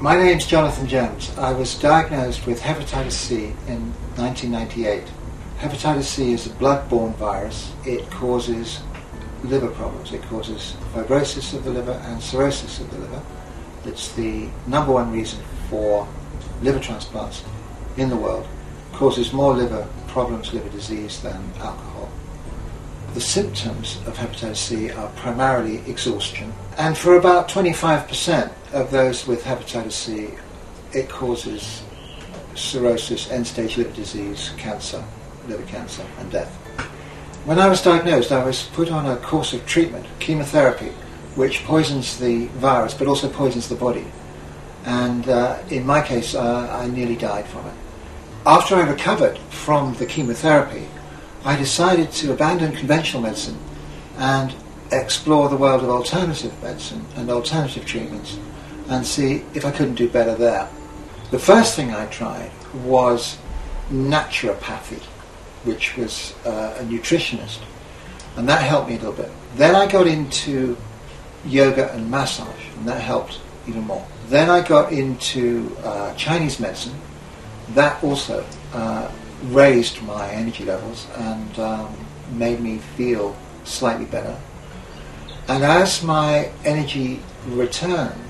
My name's Jonathan Jones. I was diagnosed with hepatitis C in 1998. Hepatitis C is a blood-borne virus. It causes liver problems. It causes fibrosis of the liver and cirrhosis of the liver. It's the number one reason for liver transplants in the world. It causes more liver problems, liver disease, than alcohol. The symptoms of hepatitis C are primarily exhaustion, and for about 25% of those with hepatitis C, it causes cirrhosis, end-stage liver disease, cancer, liver cancer, and death. When I was diagnosed, I was put on a course of treatment, chemotherapy, which poisons the virus but also poisons the body. And in my case, I nearly died from it. After I recovered from the chemotherapy, I decided to abandon conventional medicine and explore the world of alternative medicine and alternative treatments and see if I couldn't do better there. The first thing I tried was naturopathy, which was a nutritionist, and that helped me a little bit. Then I got into yoga and massage, and that helped even more. Then I got into Chinese medicine. That also raised my energy levels and made me feel slightly better. And as my energy returned,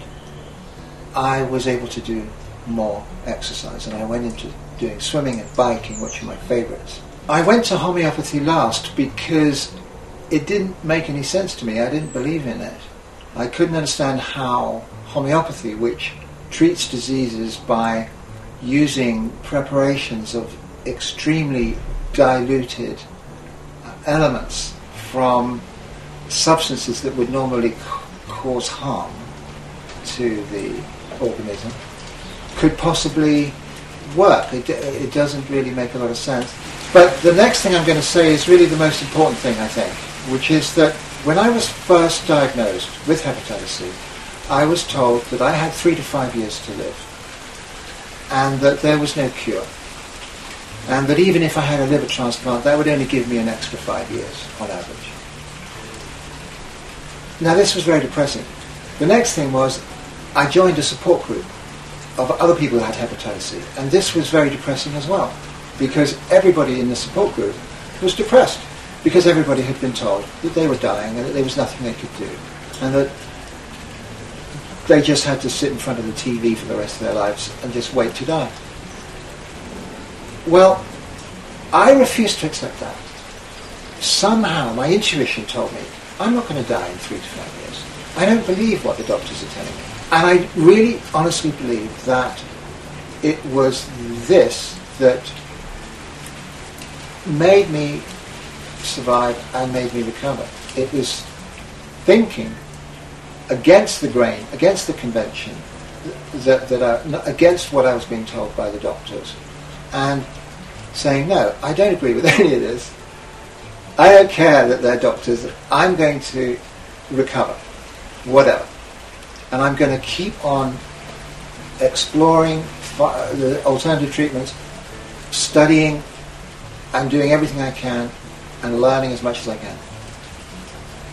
I was able to do more exercise, and I went into doing swimming and biking, which are my favourites. I went to homeopathy last because it didn't make any sense to me. I didn't believe in it. I couldn't understand how homeopathy, which treats diseases by using preparations of extremely diluted elements from substances that would normally cause harm to the organism, could possibly work. It doesn't really make a lot of sense. But the next thing I'm going to say is really the most important thing, I think, which is that when I was first diagnosed with hepatitis C, I was told that I had 3 to 5 years to live, and that there was no cure, and that even if I had a liver transplant, that would only give me an extra 5 years on average. Now, this was very depressing. The next thing was I joined a support group of other people who had hepatitis C, and this was very depressing as well, because everybody in the support group was depressed, because everybody had been told that they were dying and that there was nothing they could do, and that they just had to sit in front of the TV for the rest of their lives and just wait to die. Well, I refused to accept that. Somehow my intuition told me, I'm not going to die in 3 to 5 years. I don't believe what the doctors are telling me. And I really honestly believe that it was this that made me survive and made me recover. It was thinking against the grain, against the convention, against what I was being told by the doctors, and saying, no, I don't agree with any of this. I don't care that they're doctors. I'm going to recover, whatever. And I'm going to keep on exploring the alternative treatments, studying and doing everything I can, and learning as much as I can,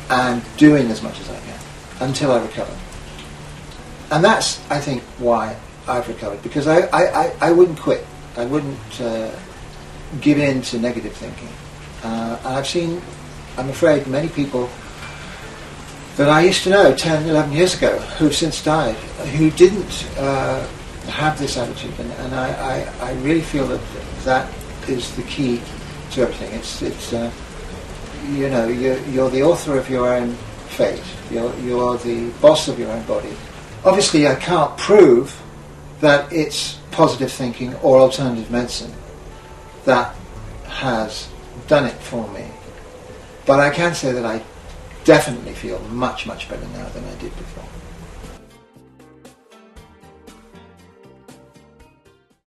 and doing as much as I can, until I recover. And that's, I think, why I've recovered, because I wouldn't quit. I wouldn't give in to negative thinking. And I've seen, I'm afraid, many people that I used to know 10, 11 years ago who've since died, who didn't have this attitude. And I really feel that that is the key to everything. It's you know, you're the author of your own fate. You're the boss of your own body. Obviously, I can't prove that it's positive thinking or alternative medicine that has done it for me. But I can say that I definitely feel much, much better now than I did before.